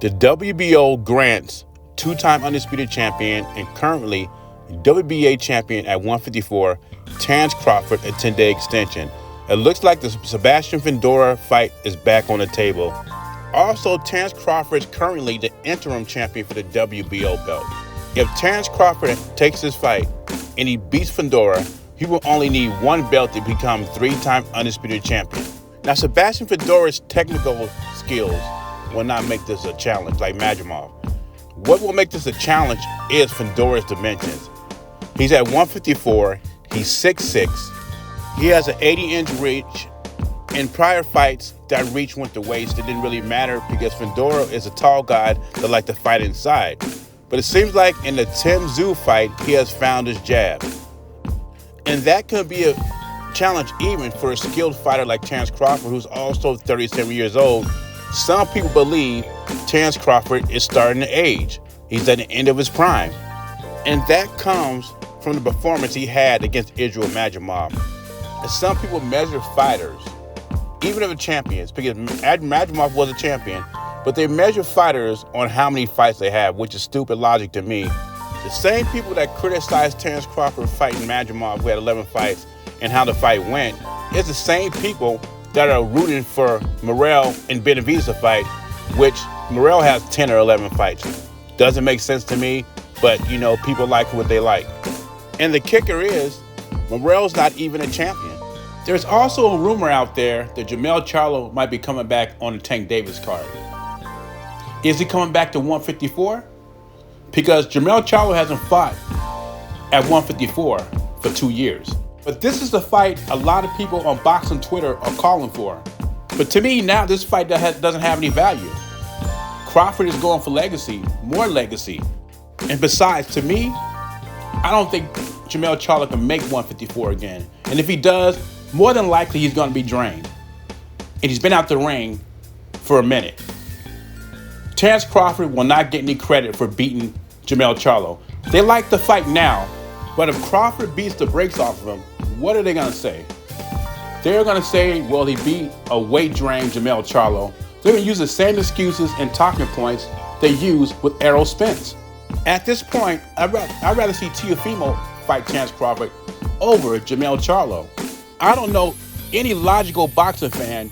The WBO grants two-time undisputed champion and currently WBA champion at 154, Terence Crawford, a 10-day extension. It looks like the Sebastian Fundora fight is back on the table. Also, Terence Crawford is currently the interim champion for the WBO belt. If Terence Crawford takes this fight and he beats Fundora, he will only need one belt to become three-time undisputed champion. Now, Sebastian Fundora's technical skills will not make this a challenge like Majimov. What will make this a challenge is Fundora's dimensions. He's at 154, he's 6'6", he has an 80-inch reach. In prior fights, that reach went to waist. It didn't really matter because Fundora is a tall guy that likes to fight inside. But it seems like in the Tim Tszyu fight, he has found his jab. And that could be a challenge even for a skilled fighter like Terence Crawford, who's also 37 years old. Some people believe Terence Crawford is starting to age. He's at the end of his prime. And that comes from the performance he had against Israel Majimov. And some people measure fighters, even if they're champions, because Majimov was a champion, but they measure fighters on how many fights they have, which is stupid logic to me. The same people that criticized Terence Crawford fighting Majimov, who had 11 fights, and how the fight went, is the same people that are rooting for Morrell and Benavidez fight, which Morrell has 10 or 11 fights. Doesn't make sense to me, but you know, people like what they like. And the kicker is, Morrell's not even a champion. There's also a rumor out there that Jermell Charlo might be coming back on the Tank Davis card. Is he coming back to 154? Because Jermell Charlo hasn't fought at 154 for 2 years. But this is the fight a lot of people on boxing Twitter are calling for. But to me, now this fight doesn't have any value. Crawford is going for legacy, more legacy. And besides, to me, I don't think Jermell Charlo can make 154 again. And if he does, more than likely he's going to be drained. And he's been out the ring for a minute. Terence Crawford will not get any credit for beating Jermell Charlo. They like the fight now, but if Crawford beats the brakes off of him, what are they going to say? They're going to say, well, he beat a weight-drained Jermell Charlo. They're going to use the same excuses and talking points they use with Errol Spence. At this point, I'd rather see Teofimo fight Terence Crawford over Jermell Charlo. I don't know any logical boxing fan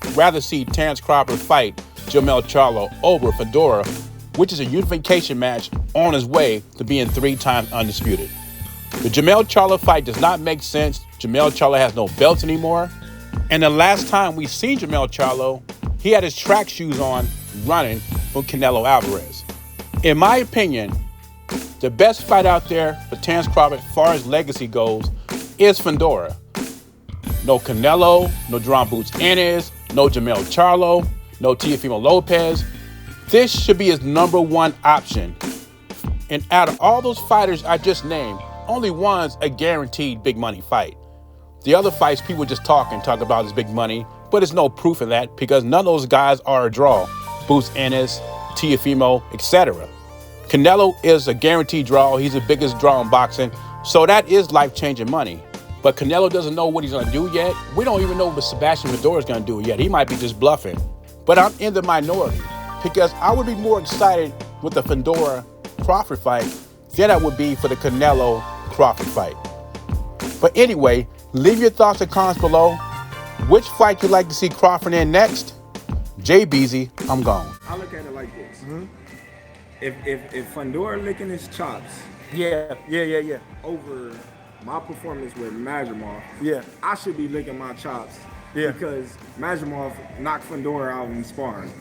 would rather see Terence Crawford fight Jermell Charlo over Fundora, which is a unification match on his way to being 3 times undisputed. The Jermell Charlo fight does not make sense. Jermell Charlo has no belts anymore. And the last time we seen Jermell Charlo, he had his track shoes on running from Canelo Alvarez. In my opinion, the best fight out there for Terence Crawford as far as legacy goes is Fundora. No Canelo, no Duran Boots Ennis, no Jermell Charlo, no Teofimo Lopez. This should be his #1 option. And out of all those fighters I just named, only one's a guaranteed big money fight. The other fights, people just talk about his big money, but there's no proof of that because none of those guys are a draw. Boots Ennis, Teofimo, etc. Canelo is a guaranteed draw. He's the biggest draw in boxing. So that is life-changing money. But Canelo doesn't know what he's going to do yet. We don't even know what Sebastian Fundora is going to do yet. He might be just bluffing. But I'm in the minority because I would be more excited with the Fundora-Crawford fight than I would be for the Canelo-Crawford fight. But anyway, leave your thoughts and comments below. Which fight you'd like to see Crawford in next? Jay Beasy, I'm gone. I look at it like this. If Fundora licking his chops Yeah. over my performance with Majimov, Yeah. I should be licking my chops Yeah. because Majimov knocked Fundora out in sparring.